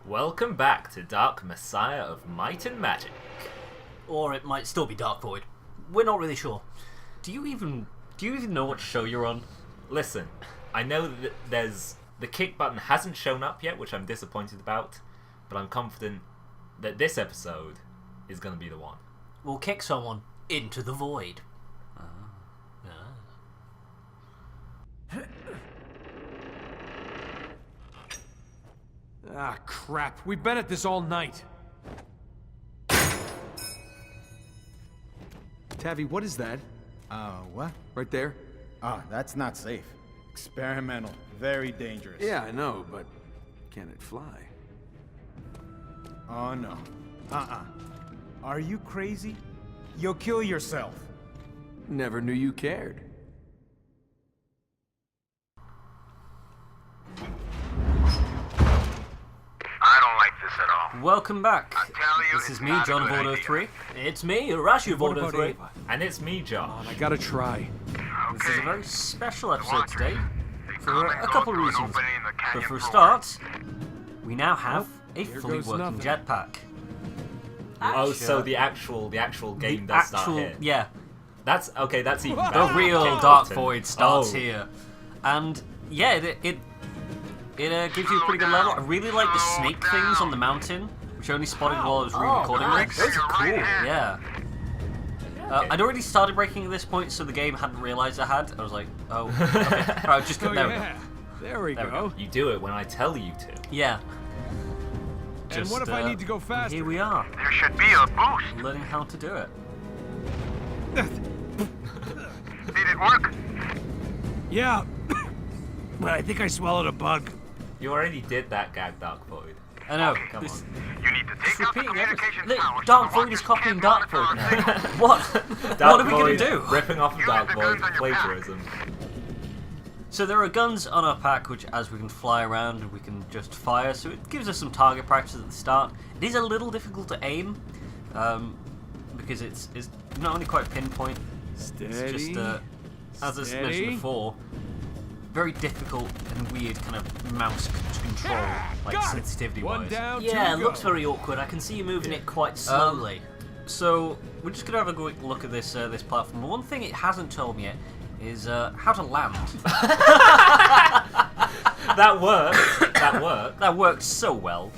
Welcome back to Dark Messiah of Might and Magic. Or it might still be Dark Void. We're not really sure. Do you even know what show you're on? Listen, I know that the kick button hasn't shown up yet, which I'm disappointed about, but I'm confident that this episode is going to be the one. We'll kick someone into the void. Ah, crap. We've been at this all night. Tavi, what is that? What? Right there? That's not safe. Experimental. Very dangerous. Yeah, I know, but can it fly? Oh, no. Are you crazy? You'll kill yourself. Never knew you cared. I don't like this at all. Welcome back. I tell you, This is it's me, not a John good Vordo idea. 3. It's me, Rashu What Vordo about 3. Ava? And it's me, Come Josh. on, I gotta try. This is a very special episode Watchers, today they for come and a go couple through an reasons. opening in the But canyon for a floor. start, we now have a here fully goes working nothing. jetpack. Oh, so the actual game does start here. Yeah, That's okay. That's even the better. real Kick Dark button. Void starts Oh. here. And yeah, it gives you a pretty good level. I really like the snake things on the mountain, which I only spotted while I was re-recording nice. this. Those are cool. Yeah. I'd already started breaking at this point, so the game hadn't realised I had. I was like, oh, okay. Alright, just Oh, there we go. yeah. There we There we go. You do it when I tell you to. Yeah. And what if I need to go faster? Here we are, There should be a boost. learning how to do it. Did it work? Yeah. But I think I swallowed a bug. You already did that gag, Dark Void. I know. Come this, on. You need to It's take out the repeating communication everything. towers. Look, Dark so the Void is watchers copying can't Dark monitor Void our now. signals. What? Dark What are we Void gonna do? Ripping off of Use Dark the Void guns on your pack. plagiarism. So there are guns on our pack, which as we can fly around, we can just fire. So it gives us some target practice at the start. It is a little difficult to aim, because it's not only quite pinpoint. Steady. It's just, as I Steady. mentioned before, very difficult and weird kind of mouse control, like Got it. sensitivity One wise. down, Yeah, two it to looks go. very awkward. I can see you moving it quite slowly. So we're just gonna have a quick look at this this platform. The one thing it hasn't told me yet is how to land. That worked. That worked. That worked so well.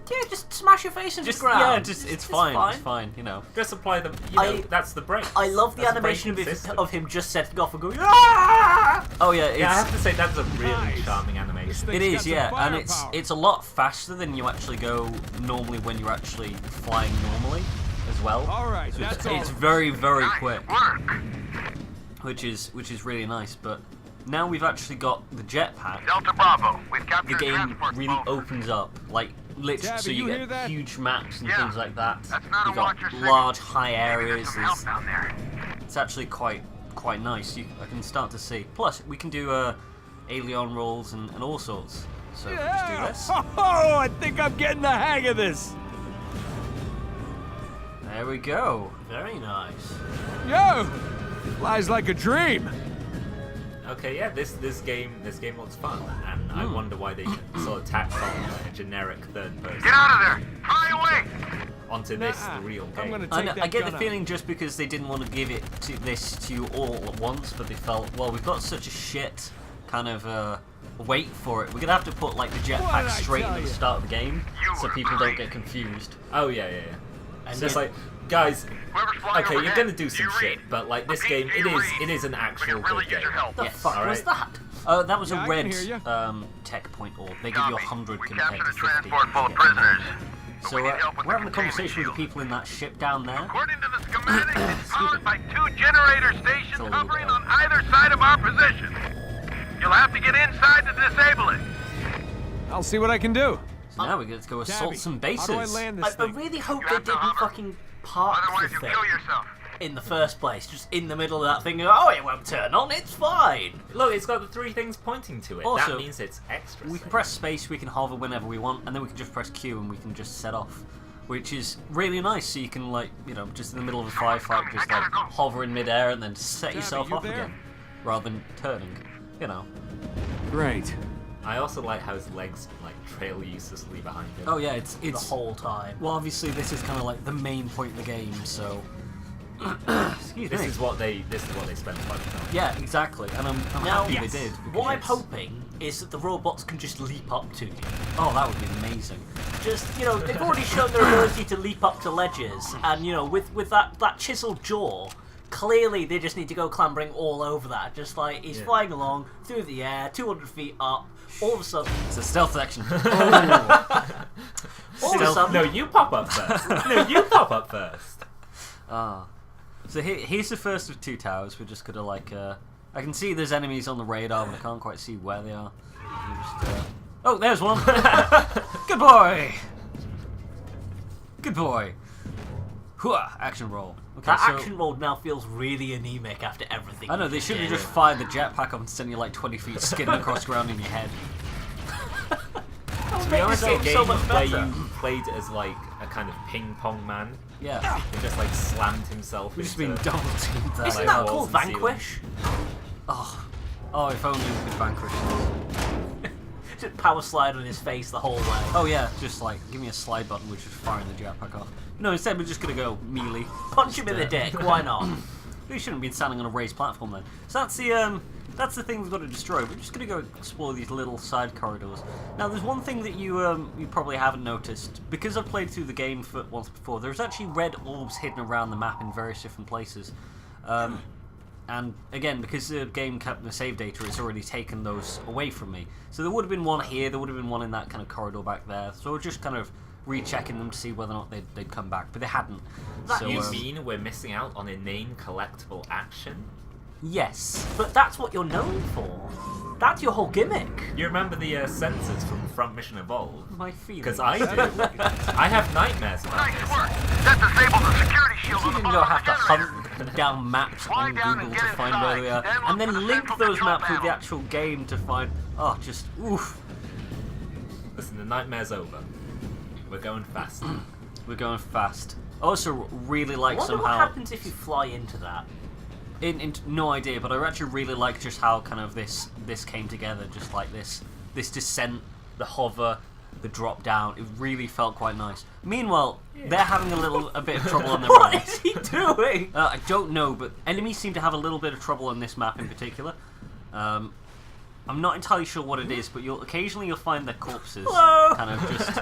Yeah, just smash your face into the ground. yeah, it's fine. It's fine. You know. Just apply them. You know, I- that's the break. I love the That's animation breaking system. of him just setting off and going. Ah! Oh yeah, Yeah, I it's, have to say that's a really Nice. charming animation. This it thing's is, got some yeah, and firepower. it's a lot faster than you actually go normally when you're actually flying normally as well. All right, So that's all. it's very Nice quick, work. which is really nice. But now we've actually got the jetpack. Delta Bravo. We've The captured game transport really boat. opens up, like literally, Tabby, so you you hear get that? huge maps and Yeah, things like that. That's not You've a got watcher signal. large, high Maybe areas. there's some help down there. It's actually quite nice. I can start to see. Plus, we can do alien rolls and all sorts. So let's do Yeah. this. Oh, I think I'm getting the hang of this. There we go. Very nice. Yo, flies like a dream. Okay, yeah, this game looks fun, and I wonder why they sort of tacked on a generic third person Get out of there. Fly away. onto this Nah, real I'm game. gonna I, take know, that I get gun the out. feeling just because they didn't want to give it to you all at once, but they felt, well, we've got such a shit kind of wait for it. We're gonna have to put like the What jetpack did I straight tell into the you? start of the game, You so were people don't crazy. get confused. Oh yeah. And It's just yet- like, guys, Whoever's flying okay, you're overhead, gonna do do some you shit, read? but like this Repeat, game, do you it read? is an We actual can really good use your game. help. The Yes, fuck alright. was that? That was Yeah, a I red can hear tech point orb. They give you Copy. 100 We compared captured to a 50. transport full of prisoners. But So we need help with we're the having a containment conversation with the shield. people in that ship down there. According to the schematics, it's powered by 2 generator stations a little hovering bit. on either side of our position. You'll have to get inside to disable it. I'll see what I can do. So now we get to go assault Tabby, some how bases. do I land this I thing? really hope You they have to didn't hover. fucking park Otherwise, the you'll thing kill yourself. in the first place, just in the middle of that thing. Oh, it won't turn on. It's fine. Look, it's got the 3 things pointing to it. Also, that means it's extra. We can safe. press space, we can hover whenever we want, and then we can just press Q and we can just set off, which is really nice. So you can, like, you know, just in the middle of a firefight, just like hover in midair and then set Tabby, yourself you off there? again, rather than turning. You know. Great. I also like how his legs like trail uselessly behind him. Oh yeah, it's The whole time. well, obviously this is kind of like the main point of the game, so. Excuse This me. is what they spent quite a time. Yeah, exactly, and I'm Now, happy they did. what I'm because- hoping is that the robots can just leap up to you. Oh, that would be amazing. Just, they've already shown their ability to leap up to ledges, and, with that chiseled jaw, clearly they just need to go clambering all over that. Just like, he's flying along through the air, 200 feet up, all of a sudden... It's a stealth action. All of a sudden... No, you pop up first. No, you pop up first. Ah. So here's the first of two towers. We're just gonna like. I can see there's enemies on the radar, but I can't quite see where they are. Oh, there's one. Good boy. Good boy. Hooah, action roll. Okay, That so, action roll now feels really anemic after everything. I know you they should have did. just fired the jetpack up and send you like 20 feet skidding across the ground in your head. To be honest, a game so much where better. you played as like a kind of ping pong man, Yeah, who just like slammed himself we've just into been double teamed there. Isn't like that walls called and Vanquish? Oh, if only we could vanquish this. Just power slide on his face the whole way. Oh yeah, just like give me a slide button, which is firing the jetpack off. No, instead we're just gonna go melee. Punch him in the dick, why not? We shouldn't be standing on a raised platform then. So that's the thing we've got to destroy. We're just gonna go explore these little side corridors. Now there's one thing that you probably haven't noticed. Because I've played through the game once before, there's actually red orbs hidden around the map in various different places. And again, because the game kept the save data, it's already taken those away from me. So there would have been one here, there would have been one in that kind of corridor back there. So we're just kind of rechecking them to see whether or not they'd come back, but they hadn't. That So, You mean we're missing out on inane collectible action? yes. But that's what you're known for. That's your whole gimmick. You remember the sensors from Front Mission Evolved? My feelings. Because I do. I have nightmares about Nice this. work. That disabled the security shield You on the didn't bottom go of have the to generator. hunt down maps on down Google and to get find where they are, inside, and then then look for the link central those control maps with the panel. actual game to find. Oh, just oof. Listen, the nightmare's over. We're going fast. We're going fast. I also really I like wonder what somehow. happens if you fly into that. No idea, but I actually really like just how kind of this came together, just like this descent, the hover, the drop down. It really felt quite nice. Meanwhile, they're having a bit of trouble on their What own. is he doing? I don't know, but enemies seem to have a little bit of trouble on this map in particular. I'm not entirely sure what it is, but occasionally you'll find their corpses Hello? kind of just.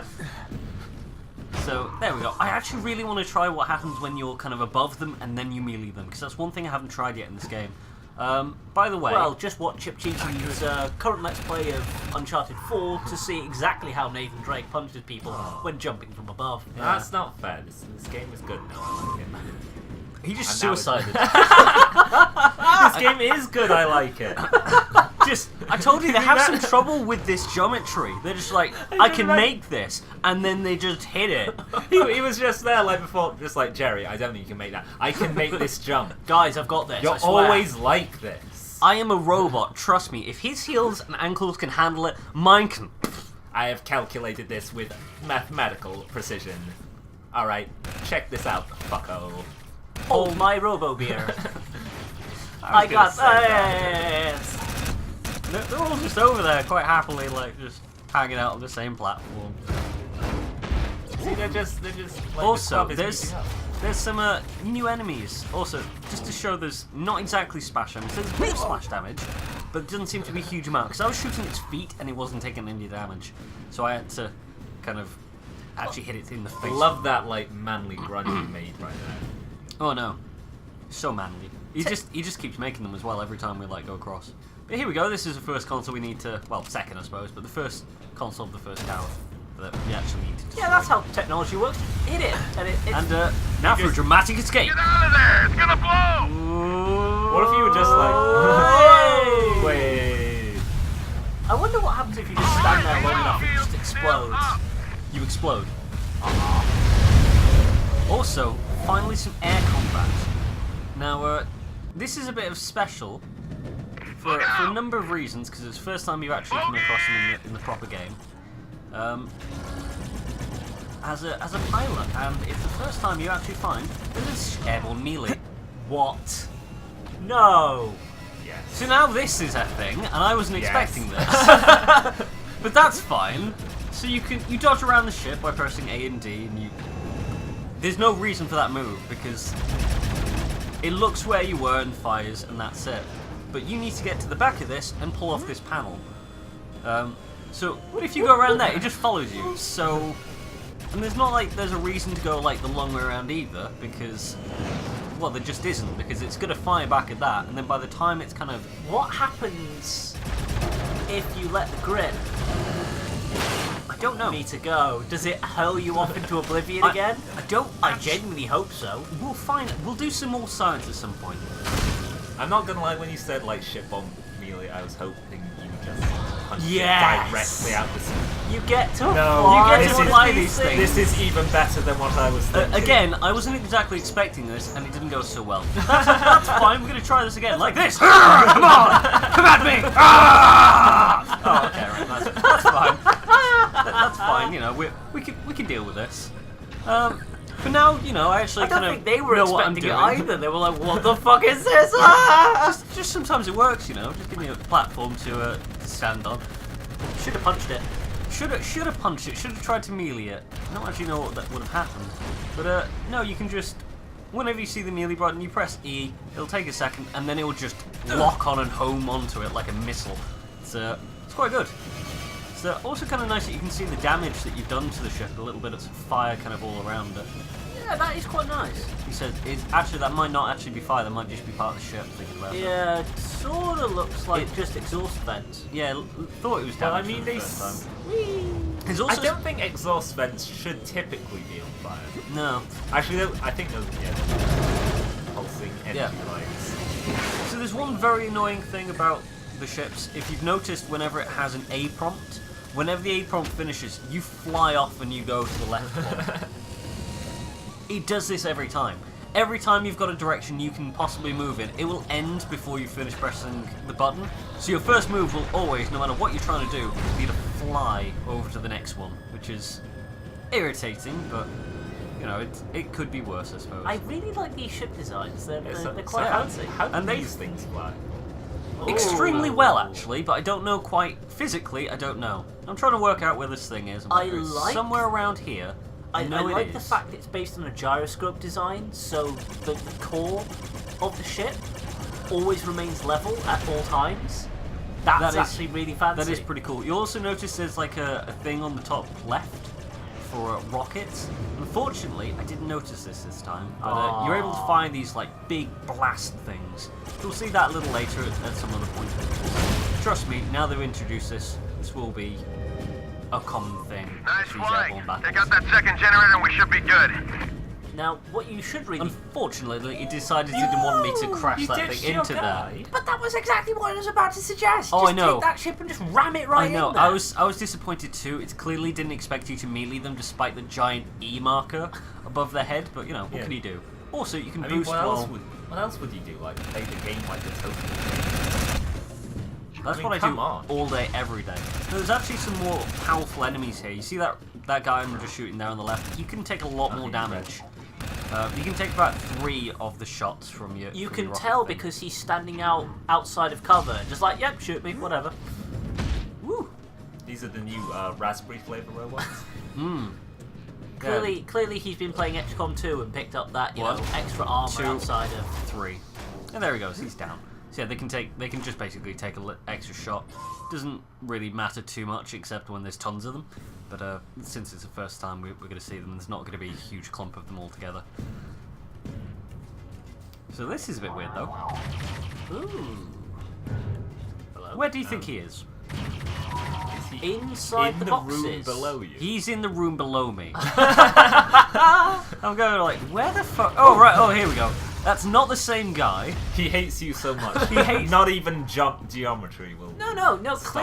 So there we go. I actually really want to try what happens when you're kind of above them and then you melee them, because that's one thing I haven't tried yet in this game. By the way, Well, just watch Chip Cheaton's current Let's Play of Uncharted 4 to see exactly how Nathan Drake punches people when jumping from above. That's not fair. This game is good now. I like it. he just And now it's- suicided. This game is good. I like it. I told you they have some trouble with this geometry. They're just like, I can make this, and then they just hit it. He was just there like before, just like Jerry. I don't think you can make that. I can make this jump. Guys, I've got this. I You're swear. always like this. I am a robot, trust me. If his heels and ankles can handle it, mine can. I have calculated this with mathematical precision. All right, check this out, fucko. Hold my Robo Beer. I I was got gonna say that. this. They're all just over there, quite happily, like just hanging out on the same platform. See, they're just like, the Also, club is there's meeting up. there's some new enemies. Also, just to show there's not exactly splash damage. There's a bit of splash damage, but it doesn't seem to be a huge amount. Because I was shooting its feet and it wasn't taking any damage, so I had to kind of actually hit it in the I face. love that like manly grunt you made right there. Oh no, so manly. He just keeps making them as well every time we like go across. But here we go. This is the first console we need to, well, second I suppose, but the first console of the first tower that we actually need to destroy. Yeah, that's how technology works. Hit it, and it's And now for a dramatic escape. Get out of there! It's gonna blow! What if you were just like, Hey! wait? I wonder what happens if you just stand there long enough and it just explodes. You explode. Also, finally some air combat. Now, this is a bit of special for a number of reasons, because it's the first time you've actually come across them in the proper game. As a pilot, and it's the first time you actually find that it's airborne melee. What? No. Yes. So now this is a thing, and I wasn't Yes. expecting this. But that's fine. So you dodge around the ship by pressing A and D, and there's no reason for that move because it looks where you were and fires, and that's it. But you need to get to the back of this and pull off this panel. So if you go around there, it just follows you. So, and there's not like there's a reason to go like the long way around either, because well, there just isn't, because it's going to fire back at that, and then by the time it's kind of What happens if you let the grip I don't know. me to go? Does it hurl you off into oblivion again? I genuinely hope so. We'll find. We'll do some more science at some point. I'm not gonna lie, when you said like ship bomb melee, I was hoping you would just punch Yes! it directly out the sea. You get to No, fly, you get to with fly these things. This is even better than what I was thinking. Again, I wasn't exactly expecting this, and it didn't go so well. That's fine. We're gonna try this again, like this. Come on! Come at me! Ah! Oh, okay, right. That's fine. That's fine. You know, we can deal with this. For now, you know, I actually I don't kind think of they were know what I'm expecting it doing. either. They were like, "What the fuck is this?" Ah! Just sometimes it works, you know. Just give me a platform to stand on. Should have punched it. Should have punched it. Should have tried to melee it. I don't actually know what that would have happened. But no, you can just whenever you see the melee button, you press E. It'll take a second, and then it will just lock on and home onto it like a missile. It's quite good. It's also kind of nice that you can see the damage that you've done to the ship. A little bit of fire kind of all around it. Yeah, that is quite nice. He said, actually that might not actually be fire. That might just be part of the ship. Thinking about it. Yeah, it sort of looks like just exhaust vents. Yeah, thought it was Well, I damage. mean, for they. the first time. There's I also don't think exhaust vents should typically be on fire. no. Actually, I think those, those pulsing energy Yeah. lights. So there's one very annoying thing about the ships. If you've noticed, whenever it has an A prompt, whenever the A prompt finishes, you fly off and you go to the left one. It does this every time. Every time you've got a direction you can possibly move in, it will end before you finish pressing the button. So your first move will always, no matter what you're trying to do, be to fly over to the next one, which is irritating, but you know, it could be worse, I suppose. I really like these ship designs. They're So quite fancy. How do And they- these things fly? Extremely well, actually, but I don't know quite physically. I don't know. I'm trying to work out where this thing is. I'm I it's like- somewhere around here. I know like it the is. fact it's based on a gyroscope design, so the core of the ship always remains level at all times. That's That is- actually really fancy. That is pretty cool. You also notice there's like a thing on the top left for rockets. Unfortunately, I didn't notice this time, but you're able to find these like big blast things. You'll see that a little later at some other point. Trust me, now they've introduced this will be a common thing. Nice these flying. airborne battles. Take out that second generator and we should be good. Now, what you should really... Unfortunately, it decided it didn't want me to crash You that ditched thing your into there. guy. But that was exactly what I was about to suggest. Oh, just I know. take that ship and just ram it right I know. in there. I was disappointed too. It clearly didn't expect you to melee them, despite the giant E marker above their head. But you know, what Yeah. can you do? Also, you can I mean, boost what while. else would you do? Like play the game like a total. That's I mean, what I come do on. all day, every day. There's actually some more powerful enemies here. You see that guy I'm just shooting there on the left? You can take a lot more damage. You can take about 3 of the shots from your. You from can your rocket tell thing. because he's standing outside of cover, just like, yep, shoot me, whatever. Woo! These are the new raspberry flavor robots. Hmm. Clearly, he's been playing XCOM 2 and picked up that, you know, extra armor 2, outside of. 3. And there he goes. He's down. So yeah, they can just basically take a extra shot. Doesn't really matter too much, except when there's tons of them. But since it's the first time we're going to see them, there's not going to be a huge clump of them all together. So this is a bit weird, though. Ooh. Hello? Where do you think he is? Is he Inside in the the boxes. room below you? He's in the room below me. I'm going like, where the fuck? Oh, right. Oh, here we go. That's not the same guy. He hates you so much. He hates- Not even geometry will. No. Stop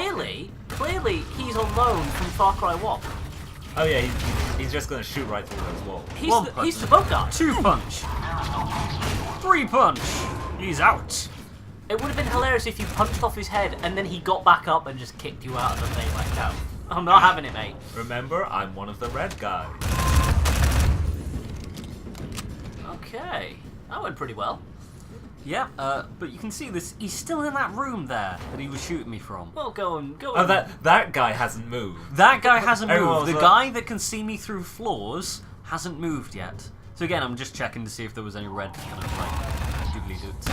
Clearly, he's on loan from Far Cry 1. Oh yeah, he's just gonna shoot right through those walls. One punch. He's the Bogart. 2 punch. 3 punch. He's out. It would have been hilarious if you punched off his head and then he got back up and just kicked you out of the thing like, no, I'm not having it, mate. Remember, I'm one of the red guys. Okay, that went pretty well. Yeah, but you can see this. He's still in that room there that he was shooting me from. Well, go on. Oh, that guy hasn't moved. That guy hasn't Everyone moved. The was guy that can see me through floors hasn't moved yet. So again, I'm just checking to see if there was any red kind of like doodly doots.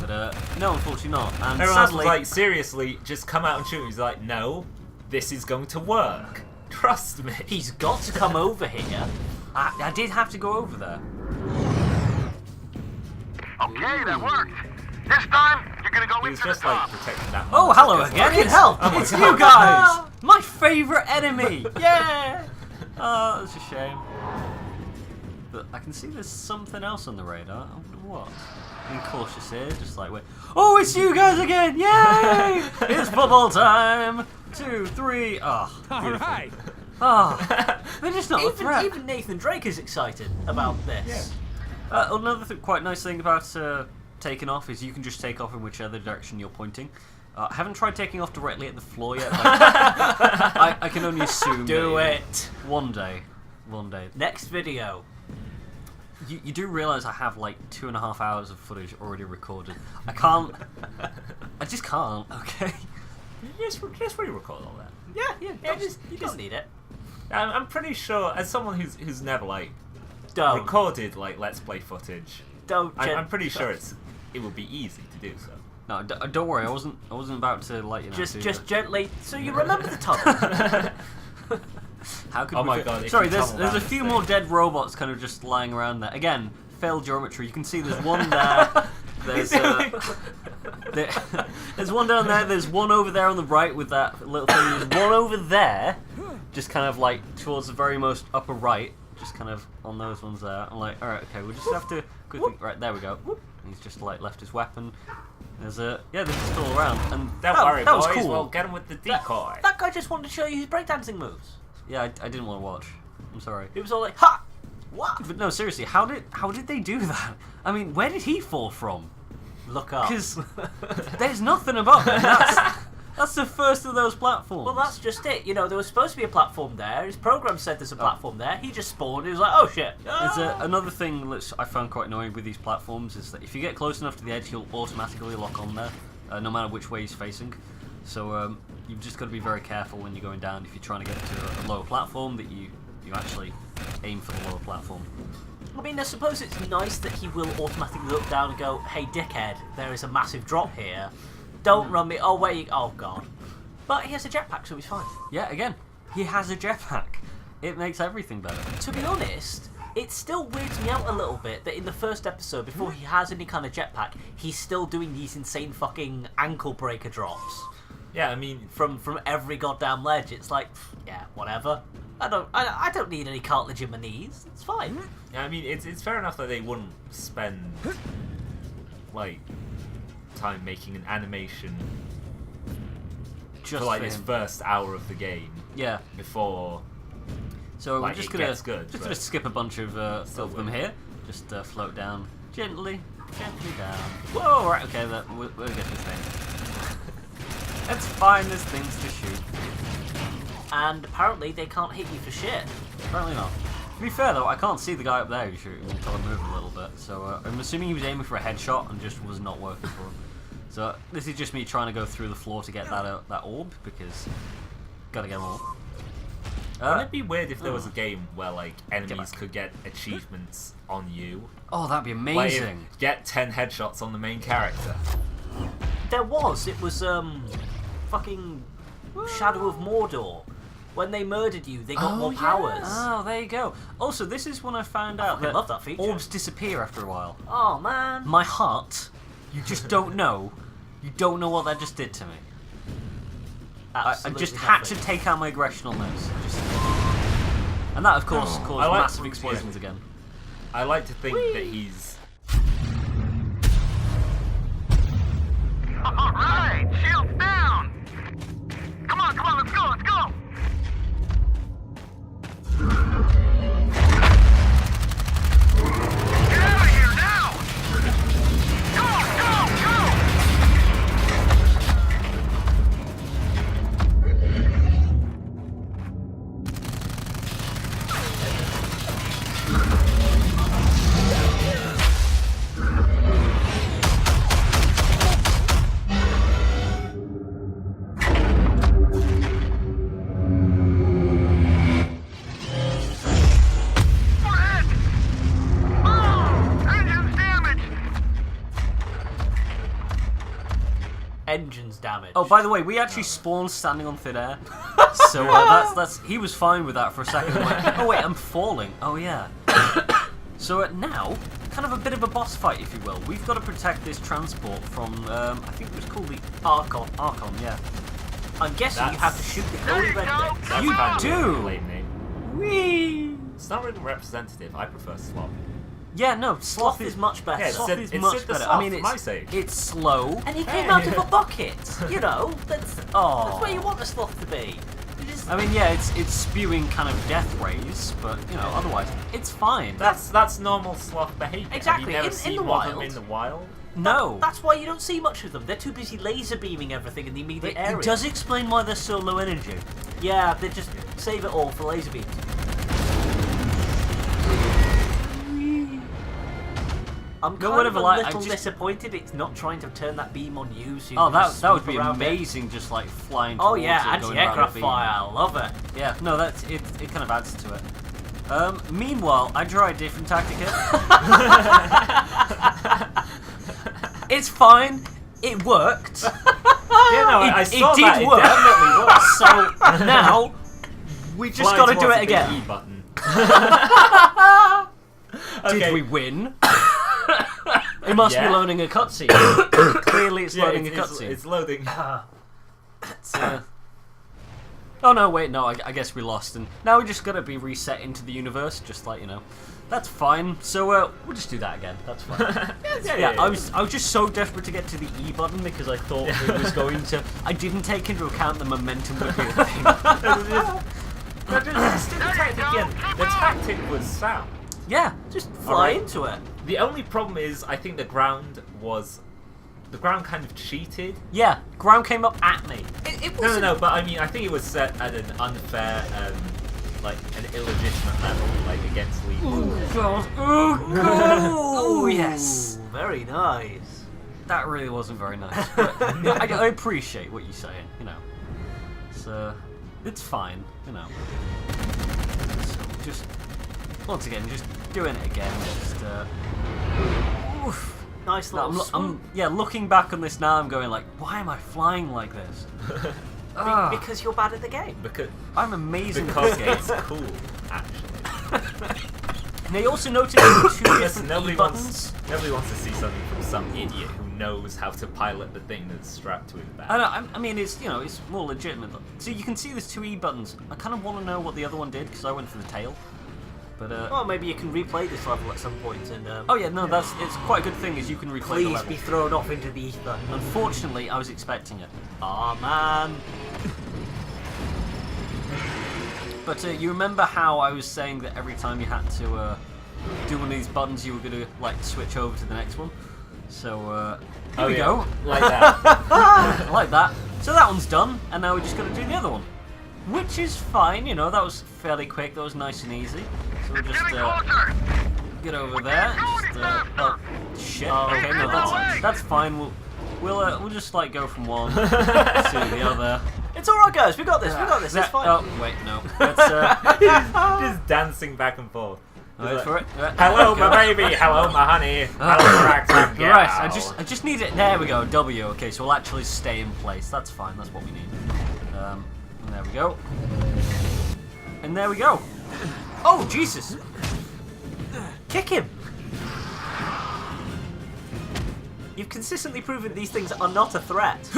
But no, unfortunately not. And Everyone else sadly, was like, seriously, just come out and shoot me. He's like, no, this is going to work. Trust me. He's got to come over here. I did have to go over there. Okay, that worked. This time, you're gonna go He was into the just like top. protecting that. Oh, monster hello because, again. like, It's help. Oh my It's God. you guys. My favourite enemy. Yeah. Oh, that's a shame. But I can see there's something else on the radar. I wonder what. Being cautious here, just like wait. Oh, it's you guys again! Yay! It's football time. 2, 3. Oh, All beautiful. right. Oh, they're just not a threat. Even Nathan Drake is excited about this. Another quite nice thing about taking off is you can just take off in whichever direction you're pointing. I haven't tried taking off directly at the floor yet. But I can only assume. Do that it. one day. Next video. You do realise I have like 2.5 hours of footage already recorded. I can't. I just can't. Okay. Just re-record all that. Yeah, you don't need it. I'm pretty sure, as someone who's never like Don't. recorded like Let's Play footage, Don't. I'm pretty sure it would be easy to do so. No, don't worry. I wasn't about to let you know. Just gently. So you remember the tunnel? How could Oh we my fit- God, if Sorry, you there's tunnel a down few this more thing. dead robots kind of just lying around there. Again, failed geometry. You can see there's one there. There's there's one down there. There's one over there on the right with that little thing. There's one over there, just kind of like towards the very most upper right, just kind of on those ones there. I'm like, all right, okay, we'll just have to quickly. Right, there we go. And he's just like left his weapon. There's they're just all around. And Don't that, worry, that was boys. cool. We'll get him with the decoy. That guy just wanted to show you his breakdancing moves. Yeah, I didn't want to watch. I'm sorry. It was all like, ha! What? But no, seriously, how did they do that? I mean, where did he fall from? Look up. Because there's nothing above him. That's the first of those platforms. Well, that's just it. You know, there was supposed to be a platform there. His program said there's a platform there. He just spawned. He was like, oh shit. There's another thing that I found quite annoying with these platforms is that if you get close enough to the edge, he'll automatically lock on there, no matter which way he's facing. So you've just got to be very careful when you're going down if you're trying to get to a lower platform that you actually aim for the lower platform. I mean, I suppose it's nice that he will automatically look down and go, hey, dickhead, there is a massive drop here. Don't run me. Oh, wait. Oh, God. But he has a jetpack, so he's fine. Yeah, again, he has a jetpack. It makes everything better. To be honest, it still weirds me out a little bit that in the first episode, before he has any kind of jetpack, he's still doing these insane fucking ankle breaker drops Yeah, I mean, from every goddamn ledge. It's like, yeah, whatever. I don't need any cartilage in my knees. It's fine. yeah, I mean, it's fair enough that they wouldn't spend like time making an animation Just for like for this him. first hour of the game Yeah. before. So Like, we're just it gonna gets good, just but- gonna skip a bunch of Still them weird. here. Just float down gently down. Whoa! Right. Okay. We'll get this thing. Let's find these things to shoot. And apparently they can't hit you for shit. Apparently not. To be fair though, I can't see the guy up there who's shooting until I move a little bit. So I'm assuming he was aiming for a headshot and just was not working for him. So this is just me trying to go through the floor to get that orb because gotta get them all. Wouldn't it be weird if there was a oh. game where like enemies back. could get achievements on you? Oh, that'd be Like, amazing. get 10 headshots on the main character. There was. It was fucking Shadow of Mordor. When they murdered you, they got Oh, more yeah. powers. Oh, there you go. Also, this is when I found out fucking that, love that feature. orbs disappear after a while. Oh man. My heart, you just don't know. You don't know what that just did to me. I Absolutely just had nothing. to take out my aggression on those. And that, of course, I caused like- massive explosions again. I like to think that he's. All right, shields down. Come on, let's go. Get out of here now! Go! engines damaged. Oh, by the way, we actually spawned standing on thin air. So that's he was fine with that for a second. Like, oh wait, I'm falling. Oh yeah. So now, kind of a bit of a boss fight, if you will. We've got to protect this transport from, I think it was called the Archon. Archon, yeah. I'm guessing you have to shoot the There you holy red go. bits. That's You kind of do. a lame name. Whee! It's not really representative. I prefer Sloth. Yeah, no, Sloth is much better. Yeah, it's Sloth Sid- is it's much Sid the better. Sloth I mean, for my sake. it's slow. And he came out of a bucket. You know, that's Oh. where you want a Sloth to be. You just- I mean, yeah, it's spewing kind of death rays, but you know, otherwise it's fine. That's normal sloth behavior. Exactly, Have you never in seen the one of them wild. in the wild? No. That's why you don't see much of them. They're too busy laser beaming everything in the immediate area. It does explain why they're so low energy. Yeah, they just save it all for laser beams. I'm kind whatever, of a like, I little just- disappointed it's not trying to turn that beam on you. So you Oh, can that just that would swoop be around it. amazing, just like flying. Oh towards yeah, it, going around anti-aircraft the beam. fire. I love it. Yeah, no, that's it. It kind of adds to it. Meanwhile, I tried a different tactic here. It's fine. It worked. Yeah, no, I saw it did that. work. It definitely worked. So now we just Flying got to do towards it the big again. E button. Did Okay. we win? It must Yeah. be loading a cutscene. Clearly, it's Yeah, loading it's, a it's, cutscene. it's loading. Oh no, wait, no, I guess we lost, and now we just gotta be reset into the universe, just like, you know. That's fine, so we'll just do that again, that's fine. Yeah, I was just so desperate to get to the E button because I thought it was going to... I didn't take into account the momentum would be a thing. The tactic was sound. Yeah, Just fly Alright. into it. The only problem is, I think the ground kind of cheated. yeah, ground came up at me. It No, wasn't. but I mean, I think it was set at an unfair, like an illegitimate level, like against Lee. Oh, yes. Ooh, very nice. That really wasn't very nice. But, yeah, I appreciate what you're saying, you know. It's fine, you know. So just, once again, just doing it again. Just, oof. Nice No, little swoop. looking back on this now, I'm going like, why am I flying like this? Because you're bad at the game. Because I'm amazing at because this game. it's cool, actually. And they also noticed there were two Yes, different nobody E buttons. wants to see something from some idiot who knows how to pilot the thing that's strapped to his back. I know, I mean, it's, you know, it's more legitimate. So you can see there's two E buttons. I kind of want to know what the other one did because I went for the tail. But Well, maybe you can replay this level at some point and oh yeah, no, it's quite a good thing is you can replay the please level. be thrown off into the ether. Unfortunately, I was expecting it. Aw, man. But you remember how I was saying that every time you had to do one of these buttons, you were going to like switch over to the next one. So here we go, Like that. like that. So that one's done, and now we're just going to do the other one, which is fine. You know, that was fairly quick. That was nice and easy. So we'll It's just getting closer. get over We there. can't Just, go any oh, faster. shit. Oh, Okay, no, okay. that's fine. We'll just like go from one to the other. It's alright, guys. We got this. We got this. It's fine. Oh wait, no. Let's, Just dancing back and forth. wait for it. Hello, my baby. Hello, my honey. Hello, ragtime gal. Right, I just need it. There we go. W. Okay, so we'll actually stay in place. That's fine. That's what we need. And there we go. And there we go. Oh Jesus! Kick him. You've consistently proven these things are not a threat.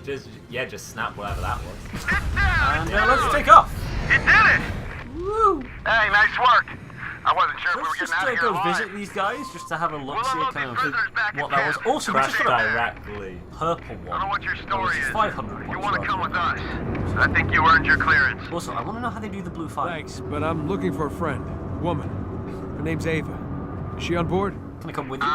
Just snap whatever that was. It's down. And let's take off. You did it. Woo! Hey, nice work. I wasn't sure if we were Let's getting just out of here go alive. visit these guys just to have a look, We'll see unload kind these of prisoners back what in that was. camp. Also, we Crash just got a directly. purple I don't one. know what your That story was is. 500 You points. want to worth. come with us? I think you earned your clearance. Also, I want to know how they do the blue fire. Thanks, but I'm looking for a friend. Woman. Her name's Ava. Is she on board? Can I come with you? You-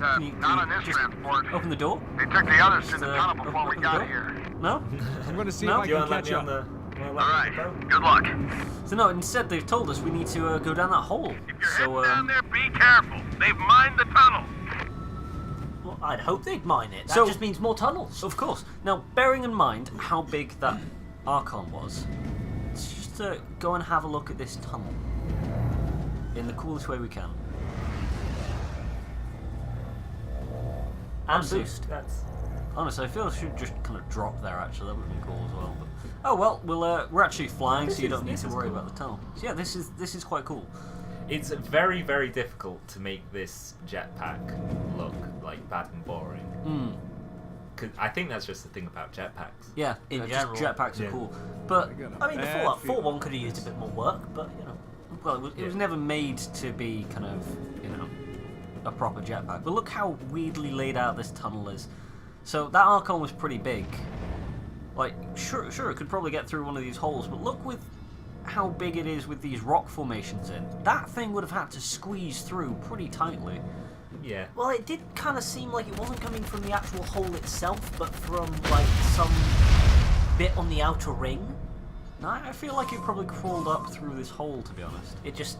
Not you on this just transport. Open the door? They took the others to the Just, tunnel before we open the got door? here. No? I'm gonna see No? if Do you I want can to let catch me on up. the? All right. Good luck. So no, instead they've told us we need to go down that hole. If you're So heading down there, be careful. They've mined the tunnel. Well, I'd hope they'd mine it. That So- just means more tunnels. of course. Now, bearing in mind how big that Archon was, let's just go and have a look at this tunnel in the coolest way we can. Honestly, boost. Honestly, I feel I should just kind of drop there. Actually, that would have been cool as well. But, oh well, we're actually flying, so you don't need to worry about the tunnel. So yeah, this is quite cool. It's very, very difficult to make this jetpack look like bad and boring. Cause I think that's just the thing about jetpacks. Yeah, In just general. jetpacks are Yeah. cool, but I mean, the Fallout 4 one could have used a bit more work, but you know. well, it was never made to be kind of a proper jetpack. But look how weirdly laid out this tunnel is. So that Archon was pretty big. Like, sure, it could probably get through one of these holes, but look with how big it is with these rock formations in. That thing would have had to squeeze through pretty tightly. Yeah. Well, it did kind of seem like it wasn't coming from the actual hole itself, but from like some bit on the outer ring. No, I feel like it probably crawled up through this hole, to be honest. It just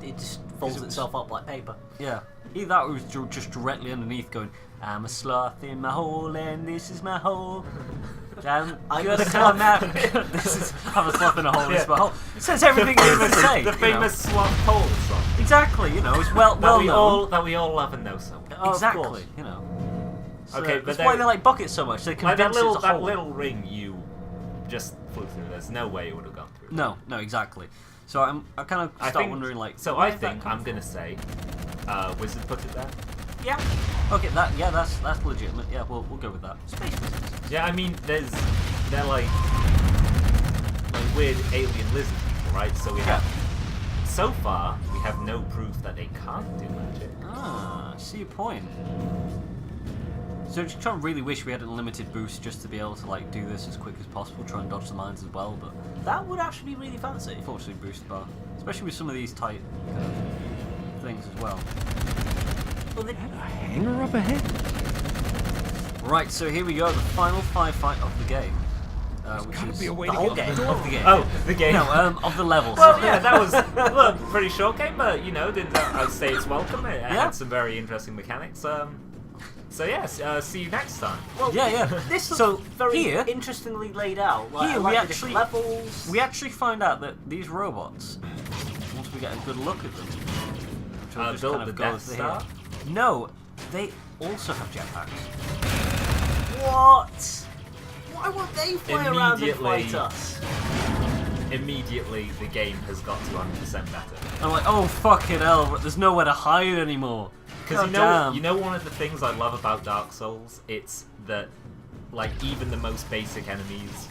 folds itself up like paper. Yeah. Either that or it was just directly underneath going, I'm a sloth in my hole and this is my hole. I'm gonna come out. This is I'm a sloth in a hole. This is my hole. It says everything you would say. The famous Swamp Hole song. Exactly. It's well known. That we all love and know so well. Oh, of Exactly. course. So Okay, but that's then- why they like buckets so much. They Like condense it as a that whole. little ring you just flew through. There's no way it would have gone through. No, exactly. So I kind of start wondering like. So where I did that think come I'm gonna say, Wizard put it there. Yeah. from? Okay, that's legitimate. Yeah, we'll go with that. Space physics. Yeah, I mean, they're like weird alien lizard people, right? So we have. So far, we have no proof that they can't do magic. Ah, I see your point. So I just kind of really wish we had a limited boost just to be able to like do this as quick as possible, try and dodge the mines as well, but That would actually be really fancy. unfortunately boost bar. Especially with some of these tight kind of things as well. Well, they, Hangar up ahead. Right, so here we go, the final firefight of the game. Which Gotta is be a way the to whole get game. the door of the game. Oh, the game. No, of the levels. Well, yeah, that was a pretty short game, but didn't I'd say it's welcome. It Yeah. had some very interesting mechanics. So yes, see you next time. well, Yeah. This was So, very here- interestingly laid out. Like, Here I we like the actually- different levels. We actually find out that these robots, once we get a good look at them, which I'll just Build kind the of go Death with Star? here. No, they also have jetpacks. What? Why won't they fly around and Immediately. fight us? Immediately, the game has got to 100% better. I'm like, oh fucking hell, there's nowhere to hide anymore. Because God you damn. know one of the things I love about Dark Souls, it's that like even the most basic enemies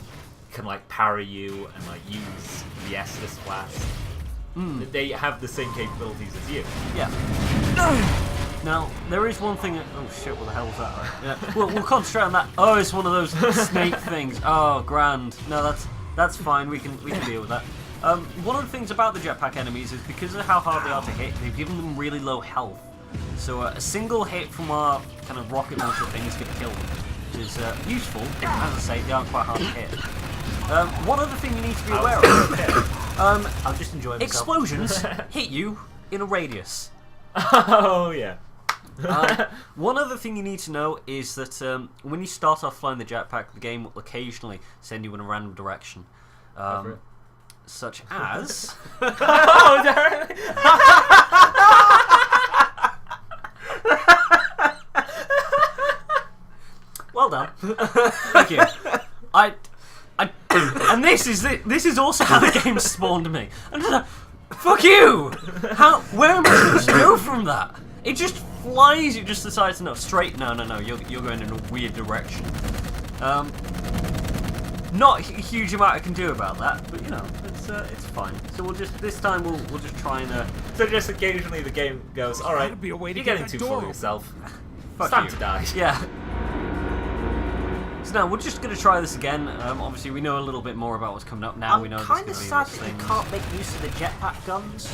can like parry you and like use the Estus blast. They have the same capabilities as you. Yeah. Now, there is one thing. Oh shit, what the hell was that? Yeah. We'll concentrate on that. Oh, it's one of those snake things. Oh, grand. No, that's fine. We can deal with that. One of the things about the jetpack enemies is because of how hard they are to hit, they've given them really low health. So a single hit from our kind of rocket launcher thing is going to kill them, which is useful. As I say, they aren't quite hard to hit. One other thing you need to be aware of: I'm just enjoying myself. explosions hit you in a radius. Oh yeah. One other thing you need to know is that when you start off flying the jetpack, the game will occasionally send you in a random direction, such as. Oh, Darren. Well done. Thank you. And this is also how the game spawned me. And I'm like, fuck you! Where am I supposed to go from that? It just flies. You just decide to straight. No. You're going in a weird direction. Not a huge amount I can do about that, but it's fine. So this time we'll just try and. So just occasionally the game goes, all right, Gotta be a way to you're get getting that too door full of open." yourself. Fuck It's time you. to die. Yeah. So now we're just going to try this again. Obviously, we know a little bit more about what's coming up now. We I'm know kind of there's sad going to that be you these can't make use of the jetpack guns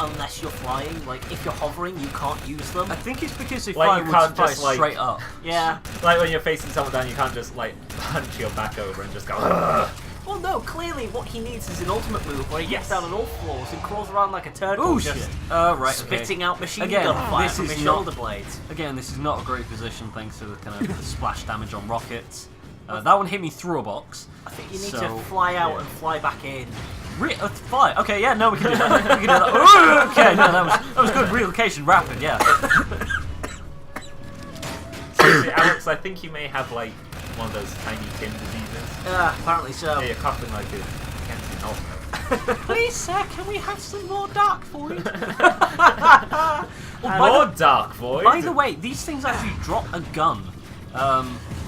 unless you're flying. Like, if you're hovering, you can't use them. I think it's because if Like, I you would can't fly just, like- straight up. Yeah. Like when you're facing someone down, you can't just like punch your back over and just go. Ugh. Well, no, clearly what he needs is an ultimate move where he gets down on all floors and crawls around like a turtle, Oh just shit! Right. Okay. spitting out machine Again, gun fire this from is his not- shoulder blades. Again, this is not a great position thanks to the kind of the splash damage on rockets. That one hit me through a box. I think you need So, to fly out yeah. and fly back in. Fly. Okay, yeah, no, we can do that. We can do that. Ooh, okay, no, that was good. Relocation, rapid, yeah. Seriously, Alex, I think you may have like one of those tiny tin diseases. Apparently so. Yeah, you're coughing like a Kenton Osmo. Please, sir, can we have some more Dark Void? More Dark Void. By the way, these things actually drop a gun,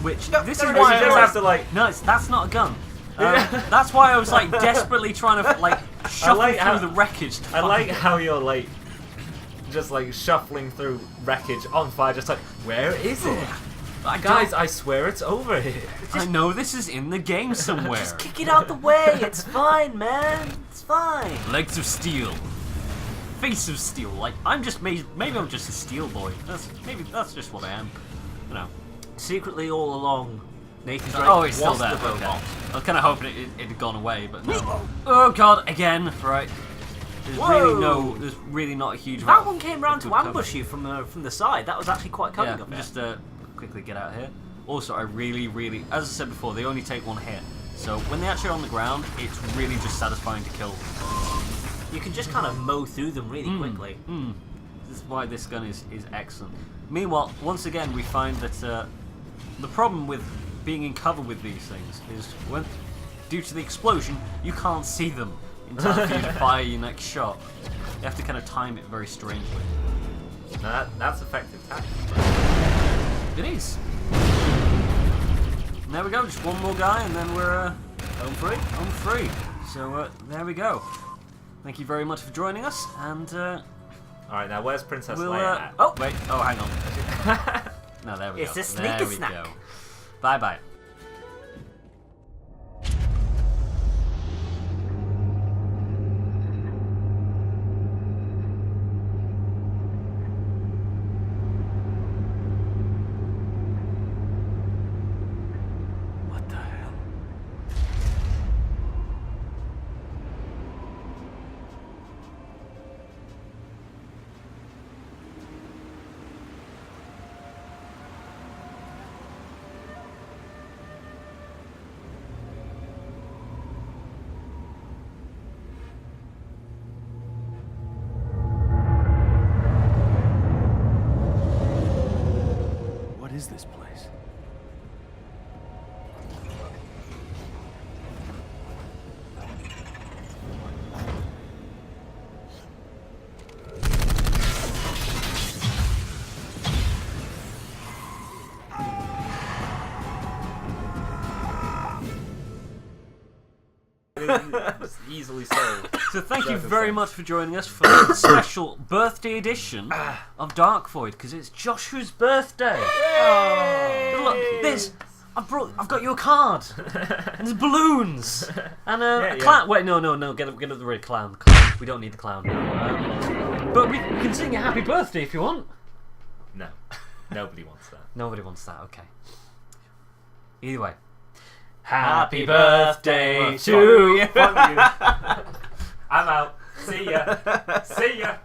which this is You why just have to like. no, that's not a gun. That's why I was like desperately trying to like shuffle like how- through the wreckage. To I find like it. how you're like, just like shuffling through wreckage on fire, just like, where is it? Guys, I swear it's over here. I know this is in the game somewhere. Just kick it out the way. It's fine, man. It's fine. Legs of steel, face of steel. Like I'm just maybe I'm just a steel boy. Maybe that's just what I am. You know. Secretly, all along, Nathan Drake Oh, it's still was there. the Okay. robot. I was kind of hoping it had gone away, but no. Oh god, again. Right. There's really not a huge. That one came round good to ambush cover. you from the side. That was actually quite cunning Yeah, of it. just quickly get out of here. Also, I really, as I said before, they only take one hit. So when they're actually on the ground, it's really just satisfying to kill. You can just kind of mow through them really quickly. This is why this gun is excellent. Meanwhile, once again, we find that the problem with being in cover with these things is when, due to the explosion, you can't see them in time for you to fire your next shot. You have to kind of time it very strangely. No, that's effective tactic. It is. And there we go, just one more guy, and then we're Home free. home free. So there we go. Thank you very much for joining us, and Alright, now where's Princess we'll. Leia at? Oh wait, hang on. No, there we It's go. a sneaky there we snack. go. Bye bye. What the hell? What is this place? It's easily solved. So thank you Circumstance. very much for joining us for the special birthday edition of Dark Void, because it's Joshua's birthday. Look, I've got you a card, and there's balloons, and a clown. Wait, no, get up the red clown. We don't need the clown now. But we can sing a happy birthday if you want. No, nobody wants that. Nobody wants that. Okay. Either way. Happy birthday to you. I'm out. See ya. See ya.